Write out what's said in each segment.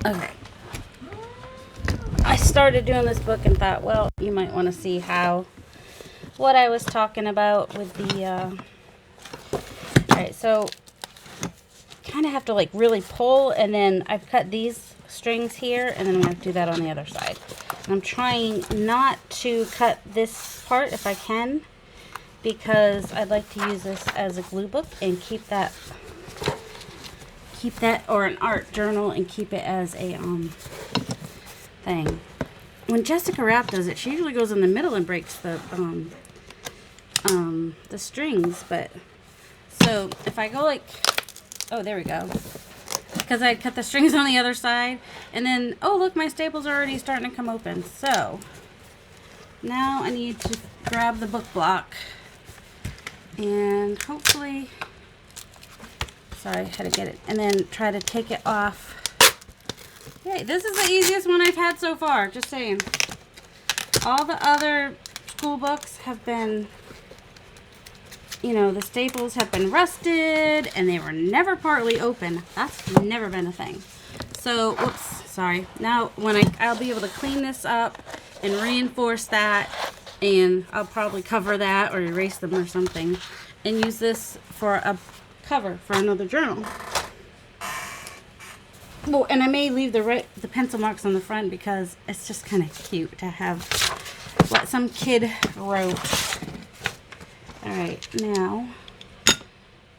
Okay. I started doing this book and thought, well, you might want to see what I was talking about with the, alright, so kind of have to like really pull, and then I've cut these strings here, and then I'm going to do that on the other side. And I'm trying not to cut this part if I can, because I'd like to use this as a glue book and keep that, or an art journal, and keep it as a thing. When Jessica Rapp does it, she usually goes in the middle and breaks the strings. But so if I go like, oh, there we go, because I cut the strings on the other side, and then, oh look, my staples are already starting to come open. So now I need to grab the book block and hopefully, sorry, I had to get it, and then try to take it off. Yay, this is the easiest one I've had so far, just saying. All the other school books have been, you know, the staples have been rusted and they were never partly open. That's never been a thing. So, whoops, sorry. Now, when I'll be able to clean this up and reinforce that, and I'll probably cover that or erase them or something, and use this for a cover for another journal. Well, and I may leave the pencil marks on the front because it's just kind of cute to have what some kid wrote. Alright, now,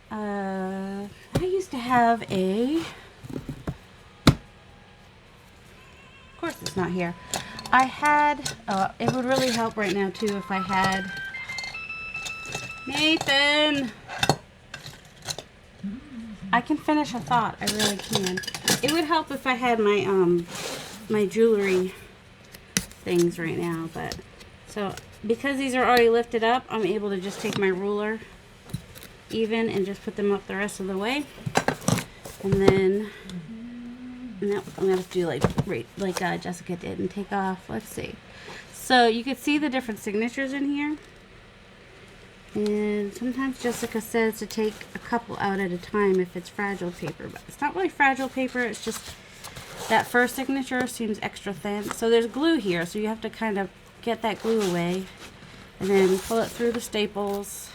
I used to have a, of course it's not here, I had, it would really help right now too if I had, Nathan, I can finish a thought, I really can. It would help if I had my, my jewelry things right now, but, so, because these are already lifted up, I'm able to just take my ruler even and just put them up the rest of the way. And then, no, I'm going to have to do like Jessica did and take off, let's see. So you can see the different signatures in here. And sometimes Jessica says to take a couple out at a time if it's fragile paper, but it's not really fragile paper, it's just that first signature seems extra thin. So there's glue here, so you have to kind of get that glue away and then pull it through the staples.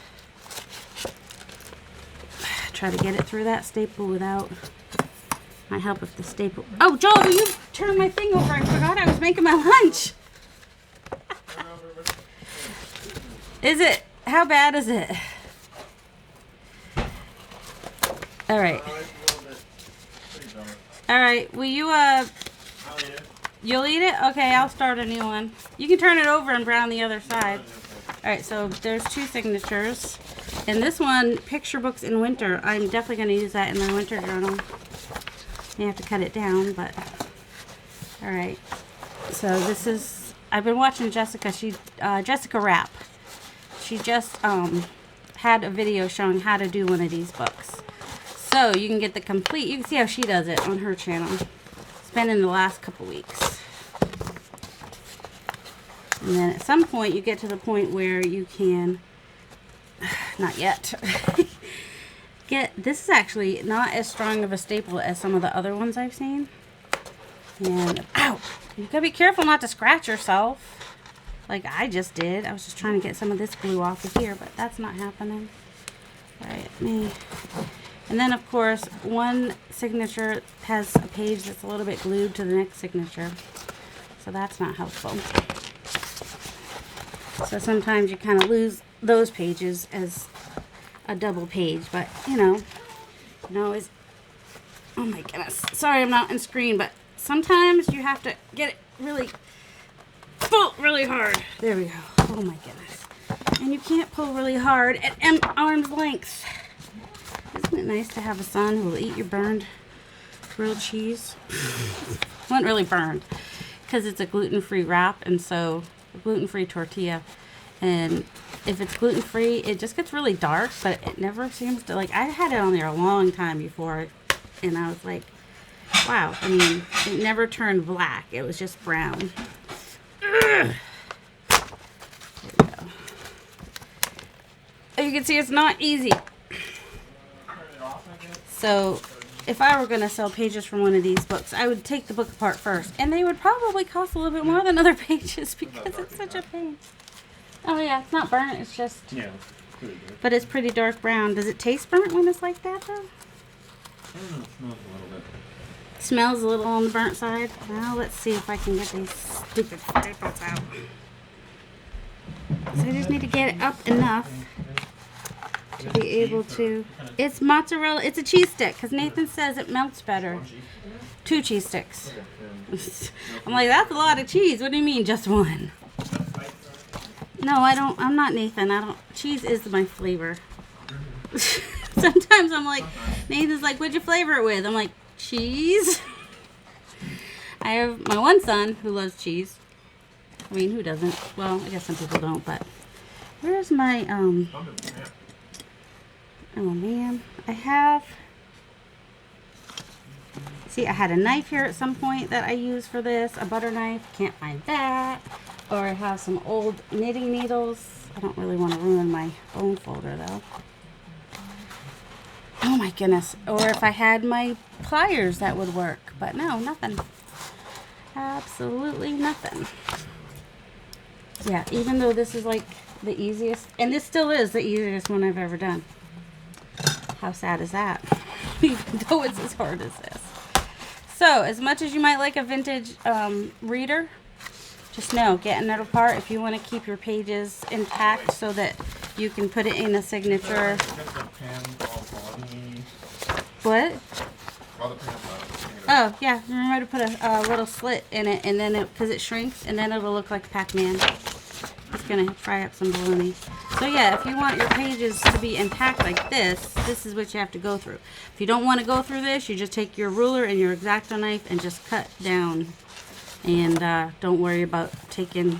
Try to get it through that staple without, might help if the staple, oh Joel, will you turn my thing over? I forgot I was making my lunch. Is it? How bad is it? All right. All right. Will you you'll eat it? Okay, I'll start a new one. You can turn it over and brown the other side. All right. So there's two signatures, and this one, picture books in winter. I'm definitely going to use that in my winter journal. You have to cut it down, but all right. So this is. I've been watching Jessica. Jessica Rapp. She just had a video showing how to do one of these books. So you can get the complete, you can see how she does it on her channel. It's been in the last couple weeks. And then at some point you get to the point where you can, not yet, this is actually not as strong of a staple as some of the other ones I've seen. And, ow, you gotta be careful not to scratch yourself. Like I just did. I was just trying to get some of this glue off of here, but that's not happening. All right, and then of course, one signature has a page that's a little bit glued to the next signature. So that's not helpful. So sometimes you kind of lose those pages as a double page, but you know, it's, oh my goodness. Sorry I'm not on screen, but sometimes you have to get it really pull really hard. There we go. Oh my goodness. And you can't pull really hard at arm's length. Isn't it nice to have a son who will eat your burned grilled cheese? Well, not really burned, because it's a gluten-free wrap, and so a gluten-free tortilla. And if it's gluten-free, it just gets really dark, but it never seems to, like, I had it on there a long time before, and I was like, wow. I mean, it never turned black. It was just brown. There we go. You can see it's not easy. So if I were going to sell pages from one of these books, I would take the book apart first. And they would probably cost a little bit more than other pages because it's such a pain. Oh yeah, it's not burnt, it's just... Yeah, pretty good. But it's pretty dark brown. Does it taste burnt when it's like that though? I don't know, it smells a little bit. Smells a little on the burnt side. Well, let's see if I can get these stupid staples out. So I just need to get it up enough to be able to... It's mozzarella. It's a cheese stick because Nathan says it melts better. 2 cheese sticks. I'm like, that's a lot of cheese. What do you mean, just 1? No, I don't. I'm not Nathan. I don't. Cheese is my flavor. Sometimes I'm like, Nathan's like, what'd you flavor it with? I'm like, cheese. I have my one son who loves cheese. I mean, who doesn't? Well, I guess some people don't, but where's my, oh man, I have, see, I had a knife here at some point that I used for this, a butter knife, can't find that, or I have some old knitting needles. I don't really want to ruin my bone folder though. Oh my goodness, or if I had my pliers that would work, but no, nothing. Absolutely nothing. Yeah, even though this is like the easiest, and this still is the easiest one I've ever done. How sad is that? Even though it's as hard as this. So, as much as you might like a vintage reader, just know, getting it apart if you want to keep your pages intact so that you can put it in a signature. What? Oh, yeah. Remember to put a little slit in it, and then because it shrinks, and then it'll look like Pac-Man. It's going to fry up some bologna. So, yeah, if you want your pages to be intact like this, this is what you have to go through. If you don't want to go through this, you just take your ruler and your X-Acto knife and just cut down. And don't worry about taking...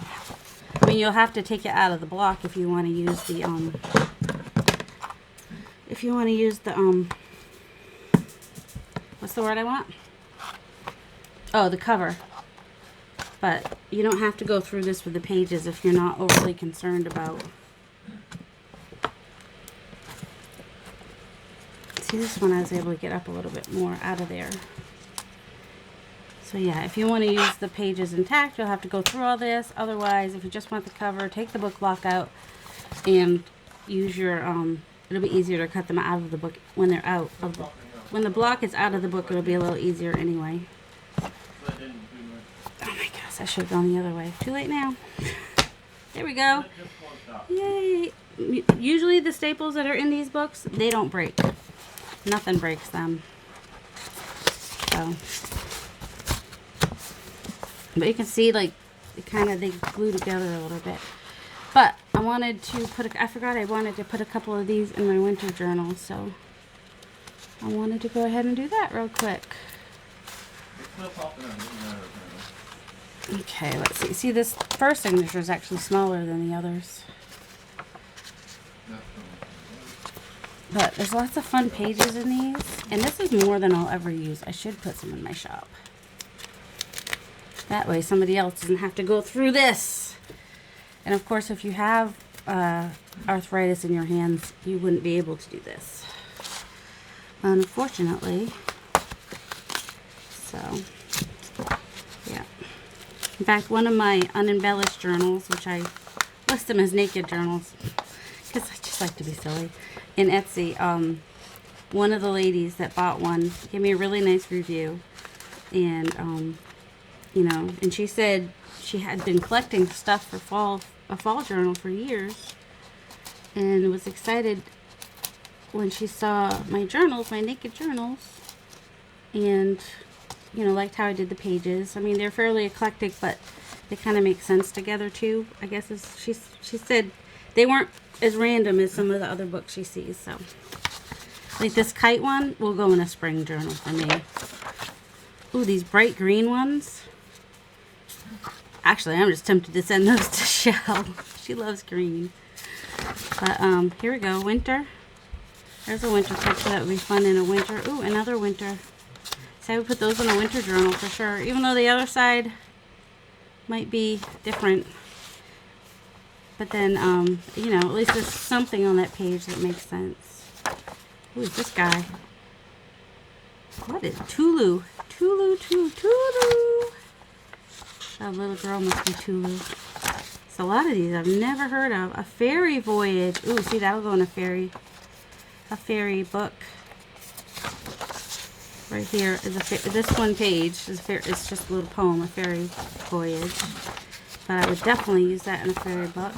I mean, you'll have to take it out of the block if you want to use the, what's the word I want? Oh, the cover. But you don't have to go through this with the pages if you're not overly concerned about. See, this one I was able to get up a little bit more out of there. So yeah, if you want to use the pages intact, you'll have to go through all this. Otherwise, if you just want the cover, take the book block out and use your, it'll be easier to cut them out of the book when they're out of the, when the block is out of the book, it'll be a little easier anyway. Oh my gosh, I should have gone the other way. Too late now. There we go. Yay. Usually the staples that are in these books, they don't break. Nothing breaks them. So, but you can see like they glue together a little bit. But I wanted to put I forgot I wanted to put a couple of these in my winter journal, so I wanted to go ahead and do that real quick. Okay, let's see. See, this first signature is actually smaller than the others. But there's lots of fun pages in these. And this is more than I'll ever use. I should put some in my shop. That way somebody else doesn't have to go through this. And of course, if you have arthritis in your hands, you wouldn't be able to do this. Unfortunately. So, yeah. In fact, one of my unembellished journals, which I list them as naked journals, because I just like to be silly, in Etsy, one of the ladies that bought one gave me a really nice review. And, you know, and she said she had been collecting stuff for a fall journal for years. And was excited when she saw my journals, my naked journals. And, you know, liked how I did the pages. I mean, they're fairly eclectic, but they kind of make sense together too, I guess. She said they weren't as random as some of the other books she sees. So, like this kite one will go in a spring journal for me. Ooh, these bright green ones. Actually, I'm just tempted to send those to Shell. She loves green. But here we go, winter. There's a winter picture that would be fun in a winter. Ooh, another winter. So I would put those in a winter journal for sure. Even though the other side might be different. But then, you know, at least there's something on that page that makes sense. Who is this guy? What is Tulu? Tulu. That little girl must be Tulu. So a lot of these I've never heard of. A fairy voyage. Ooh, see, that'll go in a fairy book. Right here is this one page is it's just a little poem, a fairy voyage. But I would definitely use that in a fairy book.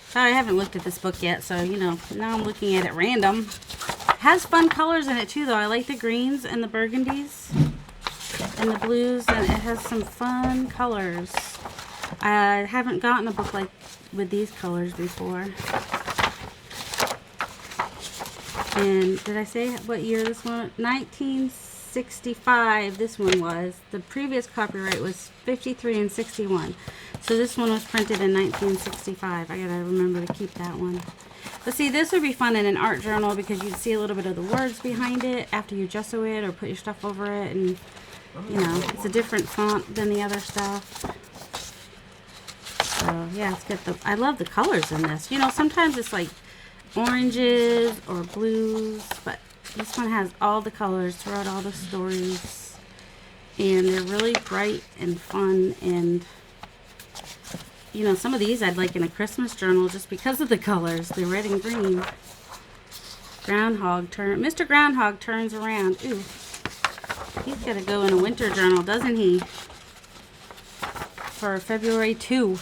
Sorry, I haven't looked at this book yet, so you know, now I'm looking at it random. It has fun colors in it too, though. I like the greens and the burgundies and the blues, and it has some fun colors. I haven't gotten a book like with these colors before. And did I say what year this one? 1965 this one was. The previous copyright was 53 and 61. So this one was printed in 1965. I gotta remember to keep that one. But see, this would be fun in an art journal because you'd see a little bit of the words behind it after you gesso it or put your stuff over it. And, you know, it's a different font than the other stuff. So, yeah, let's get I love the colors in this. You know, sometimes it's like oranges or blues, but this one has all the colors throughout all the stories. And they're really bright and fun, and you know, some of these I'd like in a Christmas journal just because of the colors, the red and green. Mr. Groundhog turns around. Ooh, he's got to go in a winter journal, doesn't he? For February 2. Is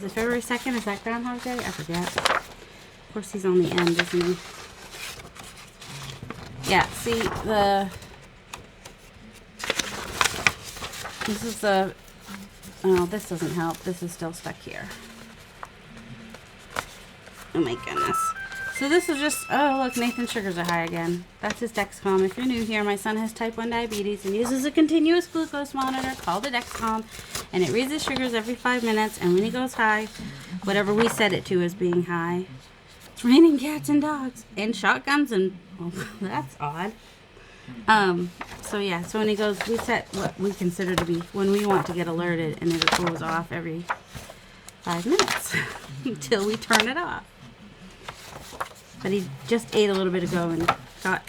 it February 2nd? Is that Groundhog Day? I forget. Of course, he's on the end, isn't he? Yeah, see, this is the... Oh, this doesn't help. This is still stuck here. Oh my goodness. So this is just... Oh, look, Nathan's sugars are high again. That's his Dexcom. If you're new here, my son has type 1 diabetes and uses a continuous glucose monitor called a Dexcom. And it reads his sugars every 5 minutes. And when he goes high, whatever we set it to is being high. It's raining cats and dogs. And shotguns and... Oh, that's odd. So yeah, so when he goes, we set what we consider to be when we want to get alerted, and it goes off every 5 minutes until we turn it off. But he just ate a little bit ago and got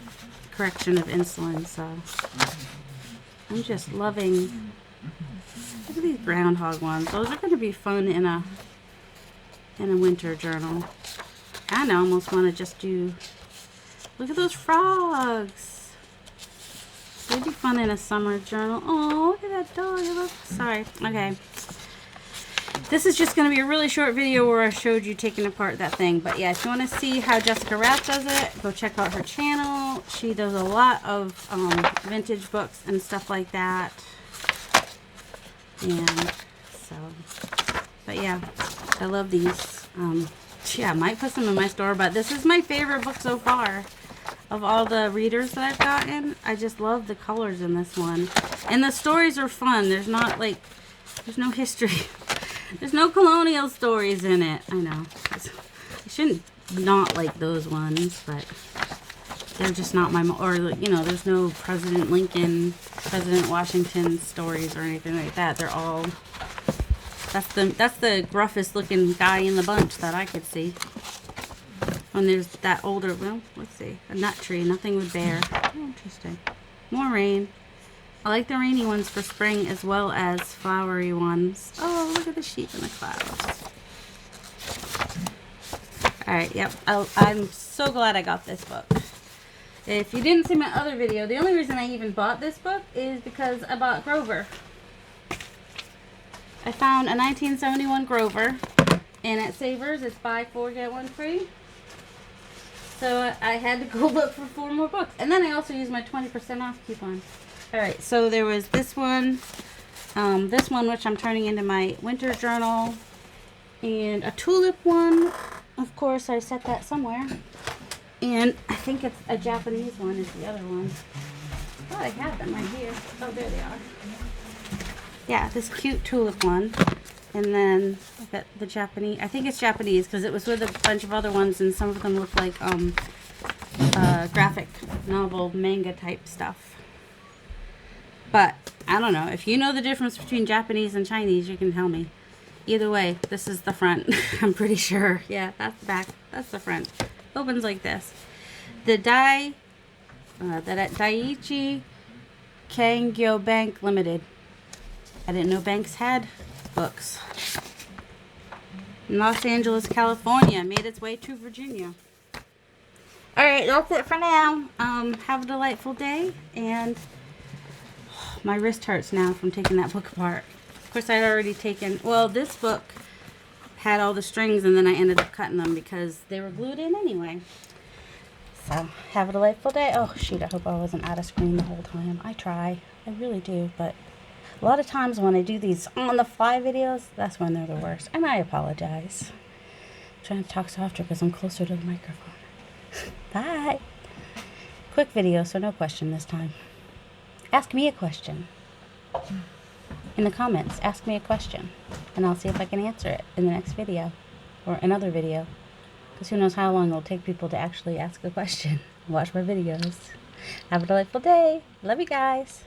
correction of insulin, so I'm just loving. Look at these groundhog ones. Those are going to be fun in a winter journal. I almost want to just do. Look at those frogs. It'd be fun in a summer journal. Oh, look at that dog. Sorry. Okay. This is just going to be a really short video where I showed you taking apart that thing. But yeah, if you want to see how Jessica Rath does it, go check out her channel. She does a lot of vintage books and stuff like that. And so, but yeah, I love these. Yeah, I might put some in my store, but this is my favorite book so far. Of all the readers that I've gotten, I just love the colors in this one. And the stories are fun. There's not like, there's no history. There's no colonial stories in it. I know. I shouldn't not like those ones, but they're just not my, or you know, there's no President Lincoln, President Washington stories or anything like that. They're all, that's the gruffest looking guy in the bunch that I could see. When there's that older, well, let's see, a nut tree, nothing would bear. Oh, interesting. More rain. I like the rainy ones for spring as well as flowery ones. Oh, look at the sheep in the clouds. Alright, yep. I'm so glad I got this book. If you didn't see my other video, the only reason I even bought this book is because I bought Grover. I found a 1971 Grover, and at Savers it's buy 4 get 1 free. So I had to go look for 4 more books. And then I also used my 20% off coupon. Alright, so there was this one which I'm turning into my winter journal, and a tulip one. Of course, I set that somewhere. And I think it's a Japanese one is the other one. Oh, I have them right here. Oh, there they are. Yeah, this cute tulip one. And then I got the Japanese. I think it's Japanese because it was with a bunch of other ones, and some of them look like graphic novel manga type stuff. But I don't know. If you know the difference between Japanese and Chinese, you can tell me. Either way, this is the front. I'm pretty sure. Yeah, that's the back. That's the front. Opens like this. The die That at Daiichi Kangyo Bank Limited. I didn't know banks had books. In Los Angeles, California. Made its way to Virginia. Alright, that's it for now. Have a delightful day. And my wrist hurts now from taking that book apart. Of course, I'd already taken... Well, this book had all the strings, and then I ended up cutting them because they were glued in anyway. So, have a delightful day. Oh, shoot, I hope I wasn't out of screen the whole time. I try. I really do, but a lot of times when I do these on-the-fly videos, that's when they're the worst. And I apologize. I'm trying to talk softer because I'm closer to the microphone. Bye. Quick video, so no question this time. Ask me a question. In the comments, ask me a question. And I'll see if I can answer it in the next video. Or another video. Because who knows how long it'll take people to actually ask a question. Watch my videos. Have a delightful day. Love you guys.